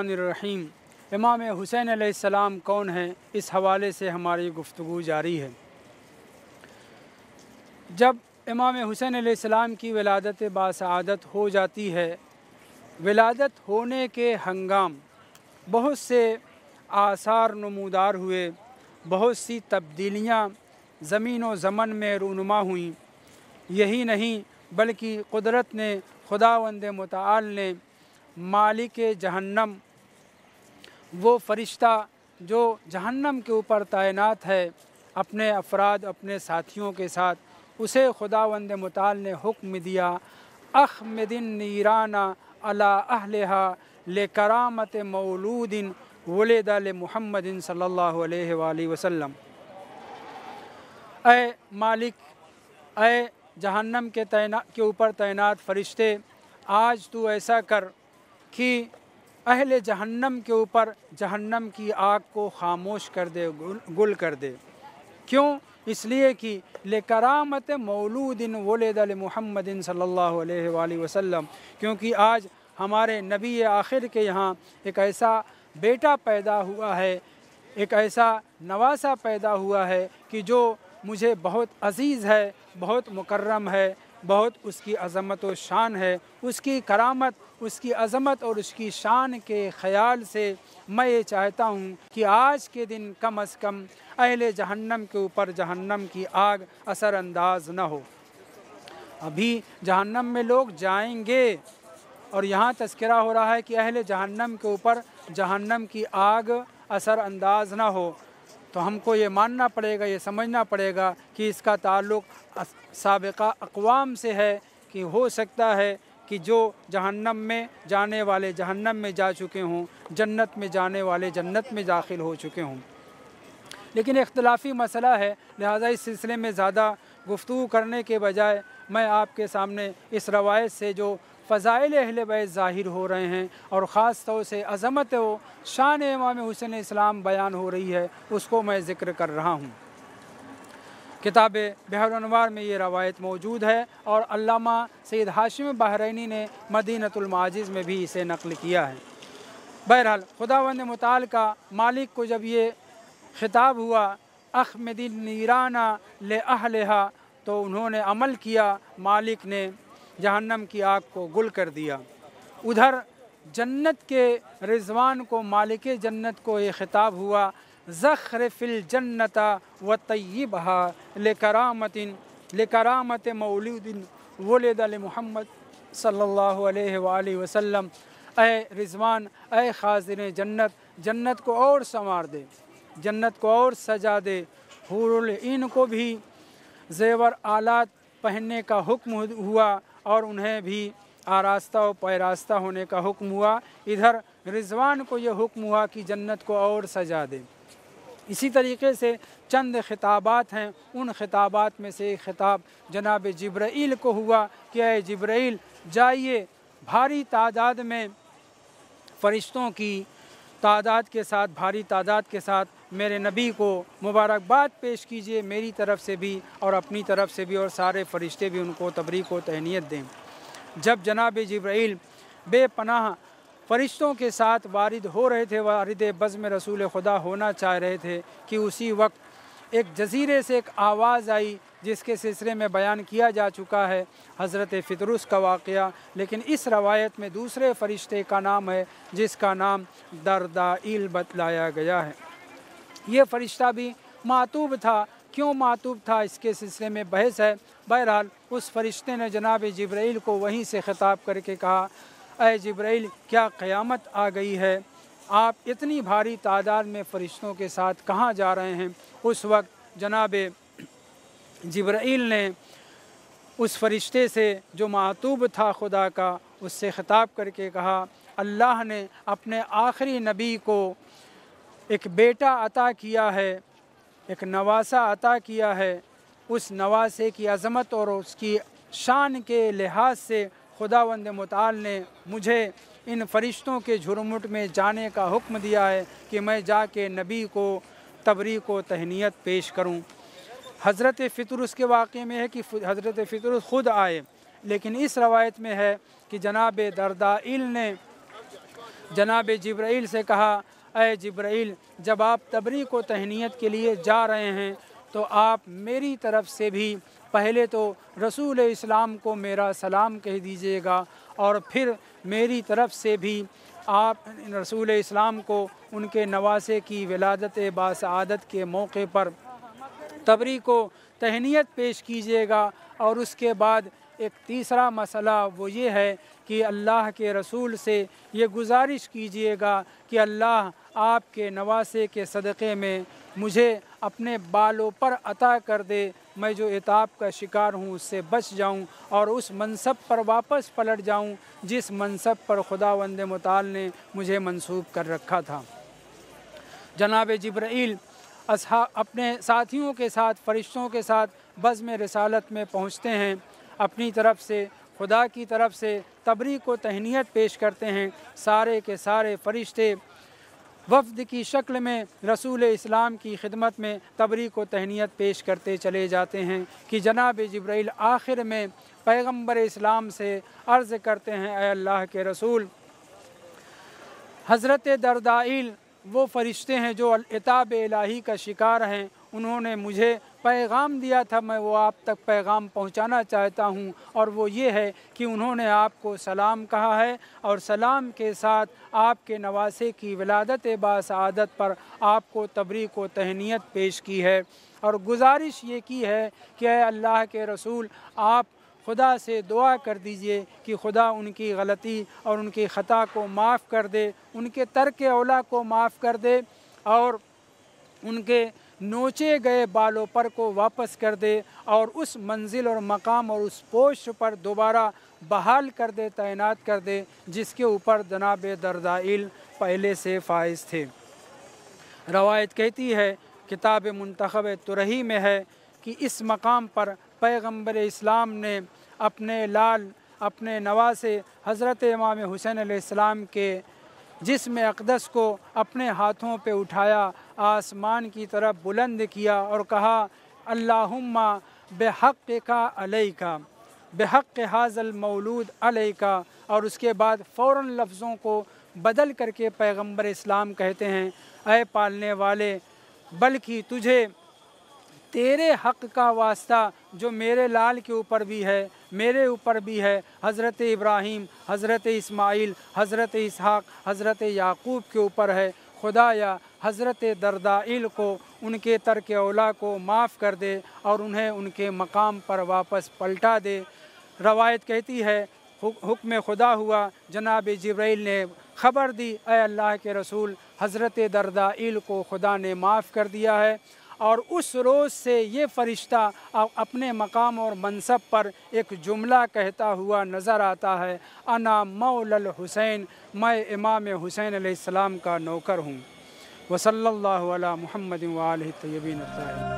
बिस्मिल्लाहिर्रहमानिर्रहीम। इमाम हुसैन अलैहिस्सलाम कौन है, इस हवाले से हमारी गुफ्तगू जारी है। जब इमाम हुसैन अलैहिस्सलाम की विलादत बासआदत हो जाती है, विलादत होने के हंगाम बहुत से आसार नमूदार हुए, बहुत सी तब्दीलियाँ ज़मीन व ज़मन में रूनुमा हुईं। यही नहीं बल्कि कुदरत ने, खुदावंद मुतआल ने मालिक जहन्नम, वो फ़रिश्ता जो जहन्नम के ऊपर तैनात है अपने अफराद, अपने साथियों के साथ, उसे खुदावंद मुतआल ने हुक्म दिया, अख़्मिदिन नीराना अला अहलिहा ले करामत मौलूदिन वुलिदा ले मुहम्मदिन सल्लल्लाहु अलैहि वसल्लम। ऐ मालिक, ऐ जहन्नम के ऊपर तैनात फ़रिश्ते, आज तू ऐसा कर कि अहले जहन्नम के ऊपर जहन्नम की आग को ख़ामोश कर दे, गुल कर दे। क्यों? इसलिए कि ले करामत मौलूदिन वुलिदा ले मुहम्मदिन सल्लल्लाहु अलैहि वसल्लम, क्योंकि आज हमारे नबी आखिर के यहाँ एक ऐसा बेटा पैदा हुआ है, एक ऐसा नवासा पैदा हुआ है कि जो मुझे बहुत अज़ीज़ है, बहुत मुकर्रम है, बहुत उसकी अज़मत व शान है। उसकी करामत, उसकी अज़मत और उसकी शान के ख़याल से मैं ये चाहता हूँ कि आज के दिन कम अज़ कम अहले जहन्नम के ऊपर जहन्नम की आग असरअंदाज न हो। अभी जहन्नम में लोग जाएंगे और यहाँ तज़किरा हो रहा है कि अहले जहन्नम के ऊपर जहन्नम की आग असरअंदाज न हो, तो हमको ये मानना पड़ेगा, ये समझना पड़ेगा कि इसका ताल्लुक़ साबिक़ा अक़वाम से है, कि हो सकता है कि जो जहन्नम में जाने वाले जहन्नम में जा चुके हों, जन्नत में जाने वाले जन्नत में दाखिल हो चुके हों। लेकिन इख्तिलाफ़ी मसला है, लिहाजा इस सिलसिले में ज़्यादा गुफ्तगू करने के बजाय मैं आपके सामने इस रवायत से जो फ़ज़ाइल अहले बैत ज़ाहिर हो रहे हैं और ख़ास तौर से अज़मत व शान इमाम हुसैन इस्लाम बयान हो रही है, उसको मैं ज़िक्र कर रहा हूँ। किताब बहरुल अनवार में ये रवायत मौजूद है और अल्लामा सैयद हाशिम बहरैनी ने मदीनतुल माजिज़ में भी इसे नक़ल किया है। बहरहाल खुदावंद मुतआल का मालिक को जब ये ख़िताब हुआ, अख़्मिदिन नीराना ले अहलिहा, तो उन्होंने अमल किया, मालिक ने जहन्नम की आग को गुल कर दिया। उधर जन्नत के रिज़वान को, मालिक जन्नत को ये ख़िताब हुआ, ज़ख़्रिफ़िल जन्नता व तय्यिबहा ले करामत मौलूदिन वुलिदा ले मुहम्मद सल्लल्लाहु अलैहि वसल्लम। ऐ रिज़वान, ऐ ख़ाज़िन जन्नत, जन्नत को और संवार दे, जन्नत को और सजा दे। हूरुल ईन को भी ज़ेवर आलात पहनने का हुक्म हुआ और उन्हें भी आरास्ता व पैरास्ता होने का हुक्म हुआ। इधर रिज़वान को ये हुक्म हुआ कि जन्नत को और सजा दे। इसी तरीके से चंद ख़िताबात हैं, उन ख़िताबात में से एक ख़िताब जनाब जिब्राईल को हुआ कि ऐ जिब्राईल, जाइए भारी तादाद में फ़रिश्तों की तादाद के साथ, भारी तादाद के साथ मेरे नबी को मुबारकबाद पेश कीजिए, मेरी तरफ़ से भी और अपनी तरफ़ से भी, और सारे फ़रिश्ते भी उनको तबरीक व तहनीत दें। जब जनाब जिब्राईल बेपनाह फ़रिश्तों के साथ वारिद हो रहे थे, वारिद बज़्म रसूल खुदा होना चाह रहे थे, कि उसी वक्त एक जज़ीरे से एक आवाज़ आई, जिसके सिलसिले में बयान किया जा चुका है हज़रत फ़ितरुस का वाक़या। लेकिन इस रवायत में दूसरे फ़रिश्ते का नाम है, जिसका नाम दरदाइल बतलाया गया है। ये फ़रिश्ता भी मातूब था। क्यों मातूब था, इसके सिलसिले में बहस है। बहरहाल उस फ़रिश्ते ने जनाब जिब्राईल को वहीं से ख़िताब करके कहा, ऐ जिब्राईल, क्या क़यामत आ गई है? आप इतनी भारी तादाद में फ़रिश्तों के साथ कहाँ जा रहे हैं? उस वक्त जनाब जिब्राईल ने उस फ़रिश्ते से जो मातूब था खुदा का, उससे ख़िताब करके कहा, अल्लाह ने अपने आखिरी नबी को एक बेटा अता किया है, एक नवासा अता किया है। उस नवासे की अज़मत और उसकी शान के लिहाज से खुदावंद मुतआल ने मुझे इन फ़रिश्तों के झुरमुट में जाने का हुक्म दिया है कि मैं जाके नबी को तबरीक व तहनीत पेश करूं। हज़रत फ़ितरुस के वाक़े में है कि हज़रत फ़ितरुस ख़ुद आए, लेकिन इस रवायत में है कि जनाब दरदाइल ने जनाब जिब्राइल से कहा, ऐ जिब्राइल, जब आप तबरी को तहनीत के लिए जा रहे हैं तो आप मेरी तरफ से भी पहले तो रसूल इस्लाम को मेरा सलाम कह दीजिएगा और फिर मेरी तरफ से भी आप रसूल इस्लाम को उनके नवासे की विलादत बासआदत के मौके पर तबरी को तहनीत पेश कीजिएगा। और उसके बाद एक तीसरा मसला वो ये है कि अल्लाह के रसूल से ये गुजारिश कीजिएगा कि अल्लाह आपके नवासे के सदक़े में मुझे अपने बालों पर अता कर दे, मैं जो इताब का शिकार हूँ उससे बच जाऊँ और उस मनसब पर वापस पलट जाऊँ जिस मनसब पर खुदावंद मुताल ने मुझे मंसूब कर रखा था। जनाब जिब्राइल अपने साथियों के साथ, फ़रिश्तों के साथ बज़्म रिसालत में पहुँचते हैं। अपनी तरफ से, खुदा की तरफ से तबरी को तहनीत पेश करते हैं। सारे के सारे फ़रिश्ते वफ़द की शक्ल में रसूल इस्लाम की खिदमत में तबरी को तहनीत पेश करते चले जाते हैं कि जनाब जिब्राइल आखिर में पैगम्बर इस्लाम से अर्ज़ करते हैं, ऐ अल्लाह के रसूल, हज़रत दरदाइल वो फ़रिश्ते हैं जो इताब इलाही का शिकार हैं, उन्होंने मुझे पैगाम दिया था, मैं वो आप तक पैगाम पहुंचाना चाहता हूं और वो ये है कि उन्होंने आपको सलाम कहा है और सलाम के साथ आपके नवासे की विलादत बासआदत पर आपको तबरी को तहनीत पेश की है और गुजारिश ये की है कि ऐ अल्लाह के रसूल, आप खुदा से दुआ कर दीजिए कि खुदा उनकी गलती और उनकी ख़ता को माफ़ कर दे, उनके तर्क औला को माफ़ कर दे और उनके नोचे गए बालों पर को वापस कर दे और उस मंजिल और मकाम और उस पोस्ट पर दोबारा बहाल कर दे, तैनात कर दे जिसके ऊपर जनाब दरदाइल पहले से फाइज थे। रवायत कहती है, किताब मुंतखब तुरही में है कि इस मकाम पर पैगम्बर इस्लाम ने अपने लाल, अपने नवासे हज़रत इमाम हुसैन अलैहिस्सलाम के जिस्म अक़दस को अपने हाथों पे उठाया, आसमान की तरफ बुलंद किया और कहा, अल्लाहुम्मा बेहक़्क़िका अलैका, बेहक़्क़ि हाज़ल मौलूद अलैका। और उसके बाद फ़ौरन लफ्ज़ों को बदल करके पैगम्बर इस्लाम कहते हैं, ऐ पालने वाले, बल्कि तुझे तेरे हक़ का वास्ता जो मेरे लाल के ऊपर भी है, मेरे ऊपर भी है, हज़रत इब्राहीम, हज़रत इस्माइल, हज़रत इसहाक़, हज़रत याक़ूब के ऊपर है, खुदाया हज़रत दरदाइल को, उनके तर्क औला को माफ़ कर दे और उन्हें उनके मकाम पर वापस पलटा दे। रवायत कहती है, हुक्म खुदा हुआ, जनाब जिब्राइल ने ख़बर दी, ऐ अल्लाह के रसूल, हज़रत दरदाइल को खुदा ने माफ़ कर दिया है। और उस रोज़ से ये फ़रिश्ता अपने मकाम और मनसब पर एक जुमला कहता हुआ नज़र आता है, अना मौलल हुसैन, मैं इमाम हुसैन अलैहिस्सलाम का नौकर हूँ। वसल्लल्लाहु अला मुहम्मद व आलिहि तय्यबीन अत्ताहिरीन।